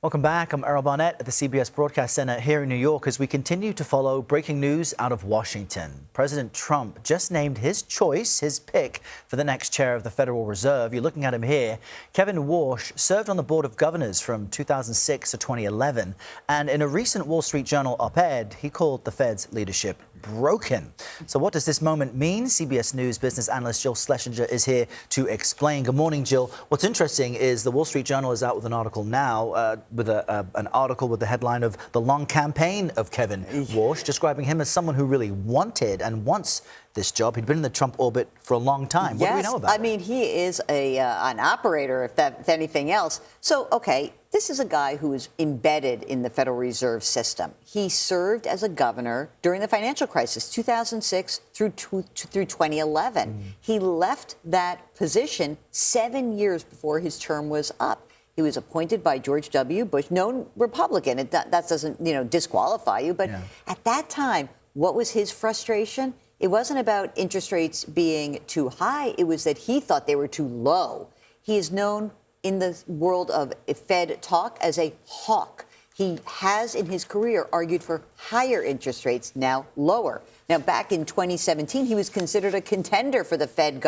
Welcome back. I'm Errol Barnett at the CBS Broadcast Center here in New York as we continue to follow breaking news out of Washington. President Trump just named his choice, his pick, for the next chair of the Federal Reserve. You're looking at him here. Kevin Warsh served on the Board of Governors from 2006 to 2011. And in a recent Wall Street Journal op-ed, he called the Fed's leadership broken. So what does this moment mean? CBS News business analyst Jill Schlesinger is here to explain. Good morning, Jill. What's interesting is the Wall Street Journal is out with an article now, with an article with the headline of the long campaign of Kevin Warsh, describing him as someone who really wanted and wants this job. He'd been in the Trump orbit for a long time. What do we know about him? I mean, he is an operator, if anything else. So, okay, this is a guy who is embedded in the Federal Reserve System. He served as a governor during the financial crisis, 2006 through 2011. He left that position 7 years before his term was up. He was appointed by George W. Bush, known Republican. That doesn't, disqualify you. But at that time, what was his frustration? It wasn't about interest rates being too high. It was that he thought they were too low. He is known in the world of Fed talk as a hawk. He has, in his career, argued for higher interest rates, now lower. Now, back in 2017, he was considered a contender for the Fed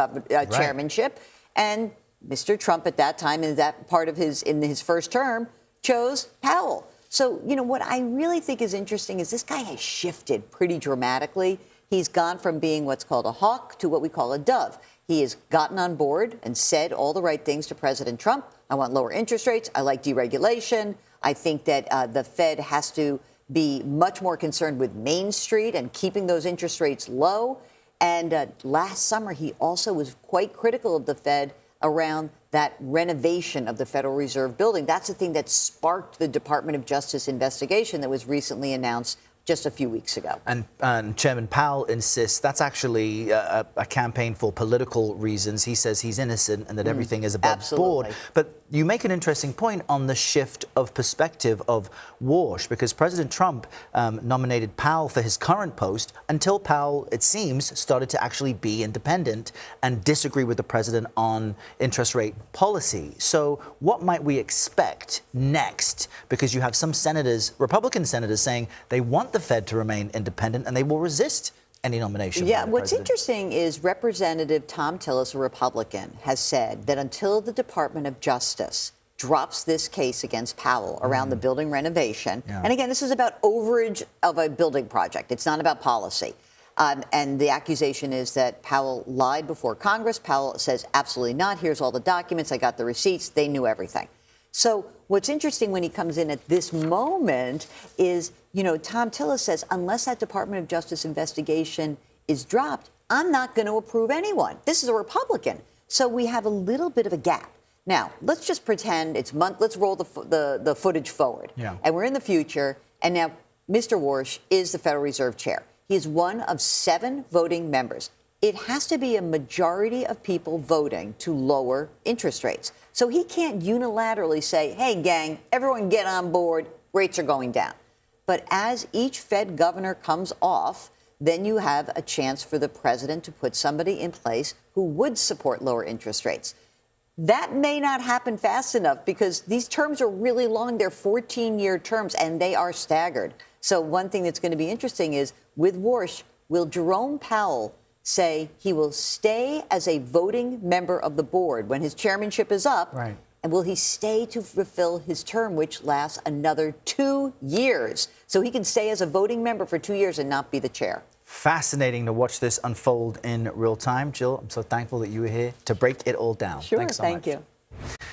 chairmanship. And Mr. Trump at that time, in his first term, chose Powell. So, what I really think is interesting is this guy has shifted pretty dramatically. He's gone from being what's called a hawk to what we call a dove. He has gotten on board and said all the right things to President Trump. I want lower interest rates. I like deregulation. I think that the Fed has to be much more concerned with Main Street and keeping those interest rates low. And last summer, he also was quite critical of the Fed around that renovation of the Federal Reserve building. That's the thing that sparked the Department of Justice investigation that was recently announced just a few weeks ago. And Chairman Powell insists that's actually a campaign for political reasons. He says he's innocent and that everything is above board. But you make an interesting point on the shift of perspective of Warsh, because President Trump nominated Powell for his current post until Powell, it seems, started to actually be independent and disagree with the president on interest rate policy. So what might we expect next? Because you have some senators, Republican senators, saying they want the Fed to remain independent and they will resist any nomination. Yeah, what's interesting is Representative Tom Tillis, a Republican, has said that until the Department of Justice drops this case against Powell around the building renovation, and again, this is about overage of a building project. It's not about policy. And the accusation is that Powell lied before Congress. Powell says, absolutely not. Here's all the documents. I got the receipts. They knew everything. So what's interesting when he comes in at this moment is, Tom Tillis says, unless that Department of Justice investigation is dropped, I'm not going to approve anyone. This is a Republican. So we have a little bit of a gap. Now, let's just pretend it's let's roll the footage forward. And we're in the future. And now Mr. Warsh is the Federal Reserve Chair. He is one of 7 voting members. It has to be a majority of people voting to lower interest rates. So he can't unilaterally say, hey, gang, everyone get on board. Rates are going down. But as each Fed governor comes off, then you have a chance for the president to put somebody in place who would support lower interest rates. That may not happen fast enough because these terms are really long. They're 14-year terms, and they are staggered. So one thing that's going to be interesting is, with Warsh, will Jerome Powell say he will stay as a voting member of the board when his chairmanship is up? Right. And will he stay to fulfill his term, which lasts another 2 years? So he can stay as a voting member for 2 years and not be the chair. Fascinating to watch this unfold in real time. Jill, I'm so thankful that you were here to break it all down. Sure, Thanks so much. Thank you.